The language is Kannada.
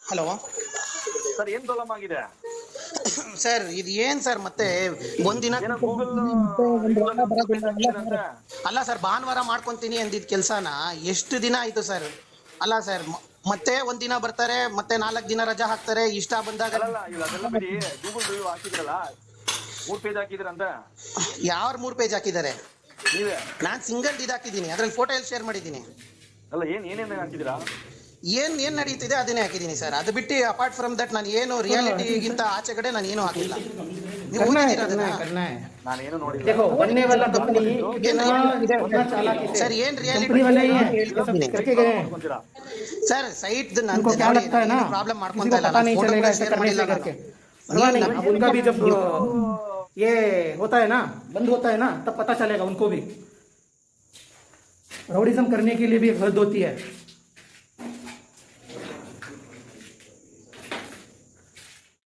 ಹಲೋ ಸರ್ ಏನ್ ಪ್ರಾಬ್ಲಮ್ ಆಗಿದೆ? ಸರ್, ಇದು ಏನ್ ಸರ್ ಮತ್ತೆ ಒಂದಿನ ಏನೋ ಗೂಗಲ್ ಅಂತ. ಅಲ್ಲ ಸರ್, ಭಾನುವಾರ ಮಾಡ್ಕೊಂತೀನಿ ಅಂದಿದ್ ಕೆಲ್ಸನ ಎಷ್ಟು ದಿನ ಆಯ್ತು ಸರ್? ಅಲ್ಲ ಸರ್, ಮತ್ತೆ ಒಂದಿನ ಬರ್ತಾರೆ, ಮತ್ತೆ 4 ದಿನ ರಜಾ ಹಾಕ್ತಾರೆ, ಇಷ್ಟ ಬಂದಾಗ. ಅಲ್ಲಲ್ಲ, ಇಲ್ಲ ಅದೆಲ್ಲ ಬಿಡಿ. ಗೂಗಲ್ ರಿವ್ಯೂ ಹಾಕಿದ್ರಲ್ಲ, 3 ಪೇಜ್ ಹಾಕಿದ್ರಂತ. ಯಾರು 3 ಪೇಜ್ ಹಾಕಿದ್ದಾರೆ? ನೀವೇ. ನಾನ್ ಸಿಂಗಲ್ ಇದು ಹಾಕಿದ್ದೀನಿ, ಅದ್ರಲ್ಲಿ ಫೋಟೋ ಎಲ್ಲ ಶೇರ್ ಮಾಡಿದ್ದೀನಿ. ಅಲ್ಲ, ಏನೇನ್ ಹಾಕಿದಿರಾ? ಏನ್ ನಡೀತಿದೆ ಅದನ್ನೇ ಹಾಕಿದ್ದೀನಿ ಸರ್. ಅದು ಬಿಟ್ಟು ಅಪಾರ್ಟ್ ಫ್ರಮ್ ದಟ್ ನಾನು ಏನು ರಿಯಾಲಿಟಿಗಿಂತ ಆಚೆ ಕಡೆ ನಾನು ಏನು ಹಾಕಿಲ್ಲ. ನೀವು ಓದಿದ್ದೀರಾ ಅದನ್ನ? ನಾನೇನು ನೋಡಿಲ್ಲ. देखो बनने वाला कंपनी ಸರ್, ಏನ್ कंपनी वाले ही हैं ರಿಯಾಲಿಟಿ करके गए हैं। ಅನ್ಕೊಂತೀರಾ? ಸರ್, ಸೈಟ್ उनको क्या लगता है ना ಪ್ರಾಬ್ಲಮ್ किसी ಮಾಡ್ಕೊಂತ को ಇಲ್ಲ, पता ನಾನು नहीं ಫೋಟೋ चलेगा ऐसे ಶೇರ್ करने ಮಾಡಿಲ್ಲ से ನಾನು. करके परवाह नहीं। अब उनका भी जब ये होता है ना, बंद होता है ना, तब पता चलेगा उनको भी। राउडिज्म करने के लिए भी एक हद होती है।